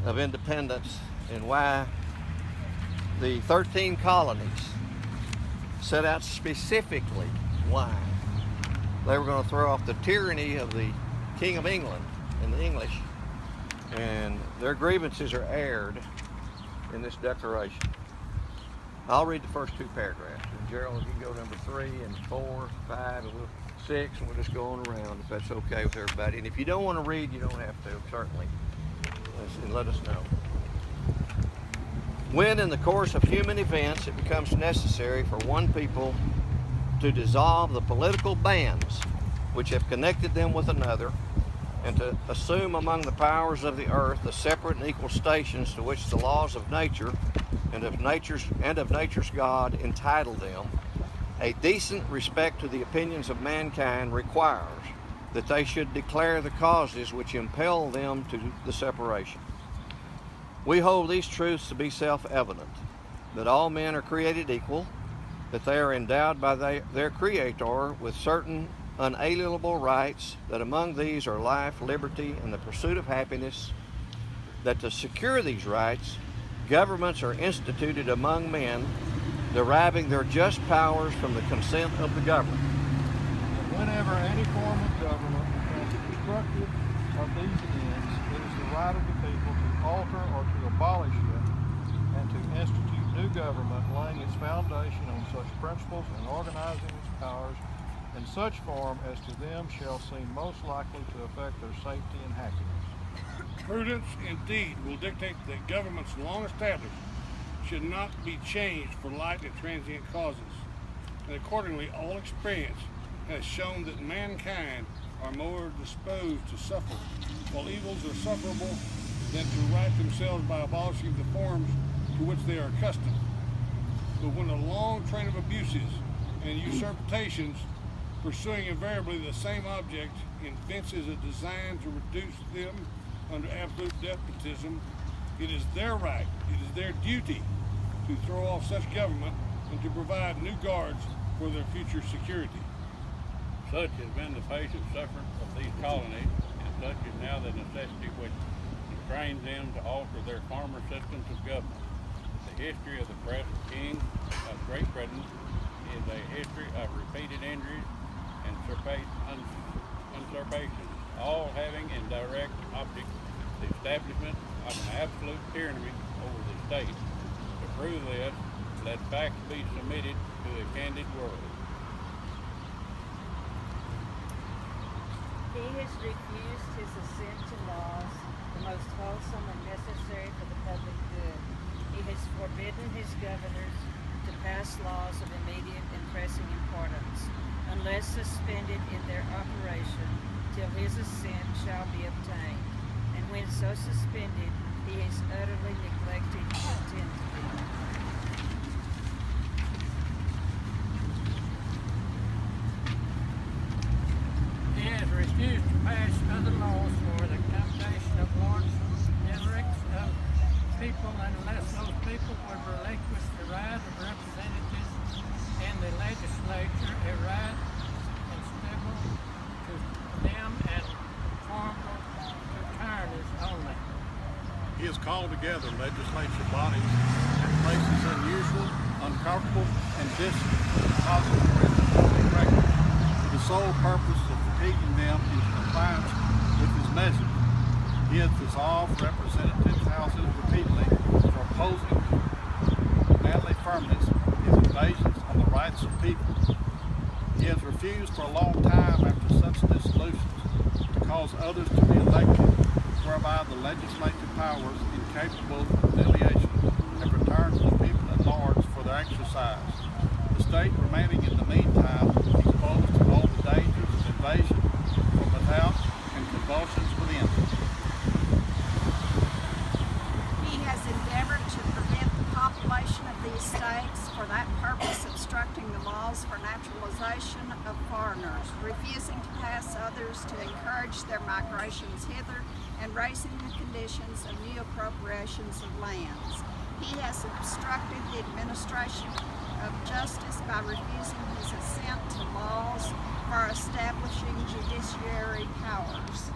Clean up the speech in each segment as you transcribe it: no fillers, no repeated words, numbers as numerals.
of independence and why the 13 colonies set out specifically why they were going to throw off the tyranny of the King of England and the English, and their grievances are aired in this declaration. I'll read the first two paragraphs, and Gerald, you can go number 3 and 4, 5, and 6, and we'll just go on around if that's okay with everybody. And if you don't want to read, you don't have to, certainly, and let us know. When in the course of human events it becomes necessary for one people to dissolve the political bands which have connected them with another, and to assume among the powers of the earth the separate and equal stations to which the laws of nature and of nature's God entitle them, a decent respect to the opinions of mankind requires that they should declare the causes which impel them to the separation. We hold these truths to be self-evident, that all men are created equal, that they are endowed by their Creator with certain unalienable rights, that among these are life, liberty, and the pursuit of happiness, that to secure these rights, governments are instituted among men, deriving their just powers from the consent of the governed. And whenever any form of government becomes destructive of these ends, it is the right of the people to alter or to abolish it, and to institute new government, laying its foundation on such principles and organizing its powers in such form as to them shall seem most likely to affect their safety and happiness. Prudence, indeed, will dictate that governments long established should not be changed for light and transient causes, and accordingly all experience has shown that mankind are more disposed to suffer, while evils are sufferable, than to right themselves by abolishing the forms to which they are accustomed. But when a long train of abuses and usurpations, pursuing invariably the same object, evinces a design to reduce them under absolute despotism, it is their right, it is their duty to throw off such government and to provide new guards for their future security. Such has been the patient suffering of these colonies, and such is now the necessity which constrains them to alter their former systems of government. The history of the present King of Great Britain is a history of repeated injuries and usurpations, all having in direct object the establishment of an absolute tyranny over the state. To prove this, let facts be submitted to a candid world. He has refused his assent to laws, the most wholesome and necessary for the public good. He has forbidden his governors to pass laws of immediate and pressing importance, unless suspended in their operation till his assent shall be obtained. And when so suspended, he is utterly neglected to attend to them. He has refused to pass other laws for the accommodation of large districts of people unless those people would relinquish the right of representatives in the legislature, a right inseparable to them and conformable to tyrannies only. He has called together legislature bodies at places unusual, uncomfortable, and distant from the positive record, for the sole purpose of fatiguing them into compliance with his measures. He has dissolved representative houses repeatedly for opposing with manly firmness his invasions on the rights of people. He has refused for a long time after such dissolutions to cause others to be elected, whereby the legislative powers incapable of delegation have returned to the people at large for their exercise. The state remaining in the meantime exposed to all the dangers of invasion from without and convulsions within. He has endeavored to prevent the population of these states, for that purpose obstructing the laws for naturalization of foreigners, refusing to pass others to encourage their migrations hither, and raising the conditions of new appropriations of lands. He has obstructed the administration of justice by refusing his assent to laws for establishing judiciary powers.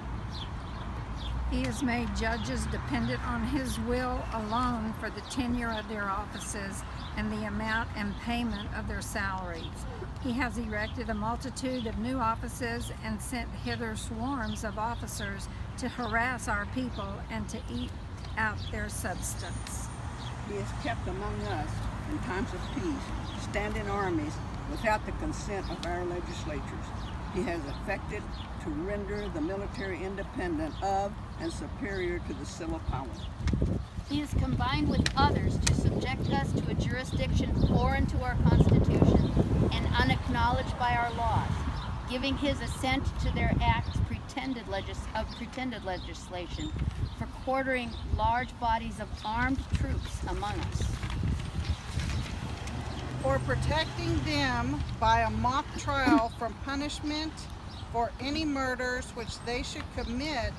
He has made judges dependent on his will alone for the tenure of their offices and the amount and payment of their salaries. He has erected a multitude of new offices and sent hither swarms of officers to harass our people and to eat out their substance. He is kept among us in times of peace, standing armies without the consent of our legislatures. He has effected to render the military independent of and superior to the civil power. He has combined with others to subject us to a jurisdiction foreign to our Constitution and unacknowledged by our laws, giving his assent to their acts of pretended legislation for quartering large bodies of armed troops among us. For protecting them by a mock trial from punishment for any murders which they should commit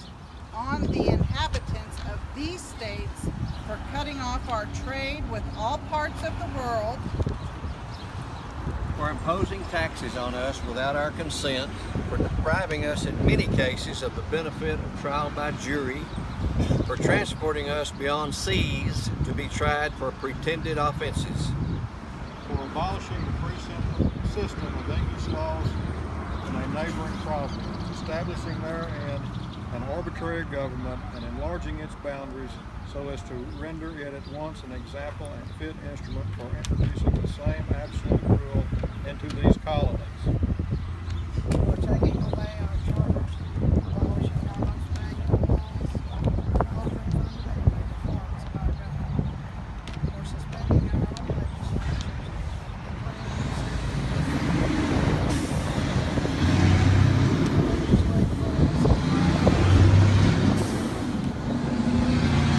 on the inhabitants of these states, for cutting off our trade with all parts of the world, for imposing taxes on us without our consent, for depriving us in many cases of the benefit of trial by jury, for transporting us beyond seas to be tried for pretended offenses, for abolishing the free system of English laws in a neighboring province, establishing therein an arbitrary government and enlarging its boundaries so as to render it at once an example and fit instrument for introducing the same absolute rule into these colonies. for taking away our charters, abolishing our most valuable laws, and altering fundamentally the forms of our government, for suspending our own legislatures, and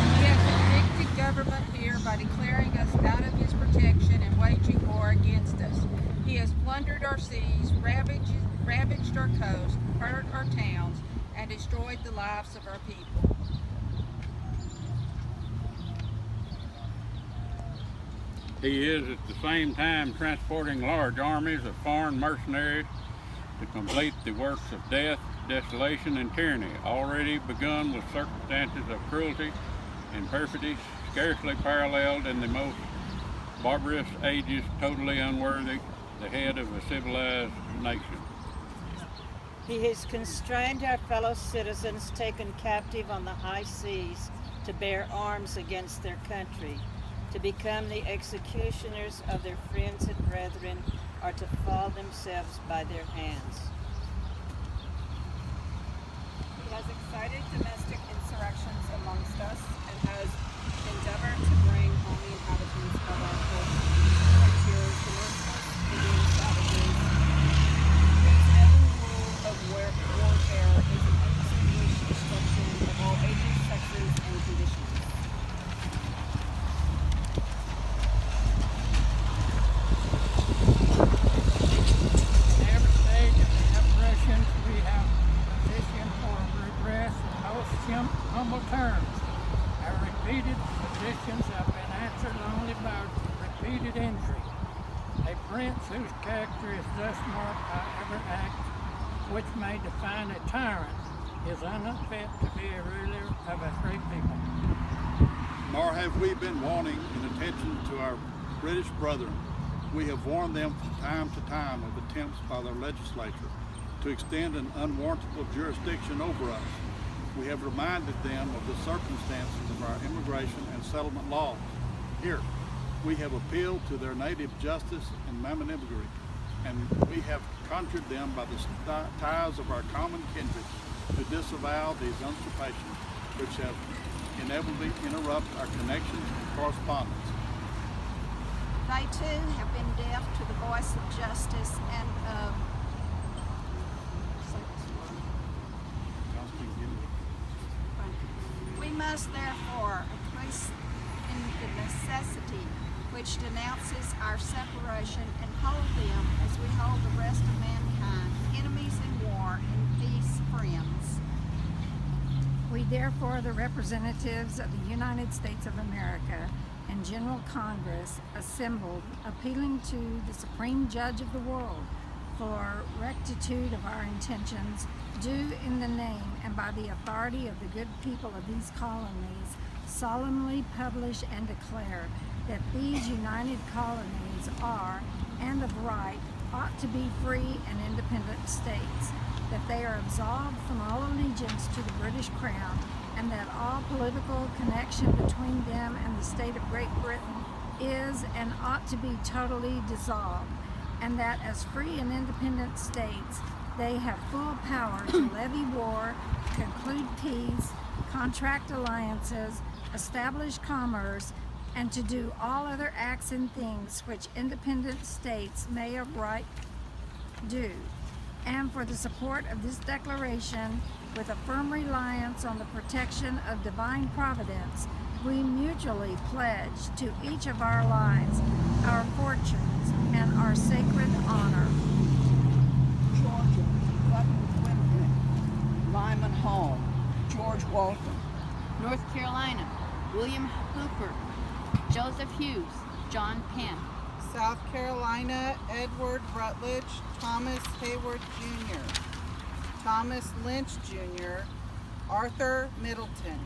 He has evicted government here by declaring us out of his protection and waging war against us. He has plundered our seas, ravaged our coast, hurt our towns, and destroyed the lives of our people. He is at the same time transporting large armies of foreign mercenaries to complete the works of death, desolation, and tyranny, already begun with circumstances of cruelty and perfidy scarcely paralleled in the most barbarous ages, totally unworthy the head of a civilized nation. He has constrained our fellow citizens taken captive on the high seas to bear arms against their country, to become the executioners of their friends and brethren, or to fall themselves by their hands. He has excited domestic insurrections amongst us and has endeavored to bring on the inhabitants of our frontiers the merciless Indian savages, whose own rule of warfare is an undistinguished destruction of all ages, sexes, and conditions. In every stage of the oppressions, we have petitioned for redress in most humble terms. Our repeated petitions have been answered only by repeated injury. A prince whose character is thus marked by every act which may define a tyrant is unfit to be a ruler of a free people. Nor have we been wanting in attention to our British brethren. We have warned them from time to time of attempts by their legislature to extend an unwarrantable jurisdiction over us. We have reminded them of the circumstances of our immigration and settlement laws. Here, we have appealed to their native justice and magnanimity, and we have conjured them by the ties of our common kindred to disavow these usurpations which have inevitably interrupted our connections and correspondence. They too have been deaf to the voice of justice and of we must therefore increase in the necessity which denounces our separation and hold them as we hold the rest of mankind, enemies in war, in peace, friends. We therefore, the representatives of the United States of America and General Congress assembled, appealing to the Supreme Judge of the world for rectitude of our intentions do in the name and by the authority of the good people of these colonies solemnly publish and declare that these united colonies are, and of right, ought to be free and independent states, that they are absolved from all allegiance to the British Crown, and that all political connection between them and the state of Great Britain is and ought to be totally dissolved, and that as free and independent states they have full power to levy war, conclude peace, contract alliances, establish commerce, and to do all other acts and things which independent states may of right do. And for the support of this declaration, with a firm reliance on the protection of divine providence, we mutually pledge to each of our lives, our fortunes, and our sacred honor. Georgia, Button Windmill, Lyman Hall, George Walton. North Carolina, William Hooper, Joseph Hughes, John Penn. South Carolina, Edward Rutledge, Thomas Hayward Jr., Thomas Lynch Jr., Arthur Middleton.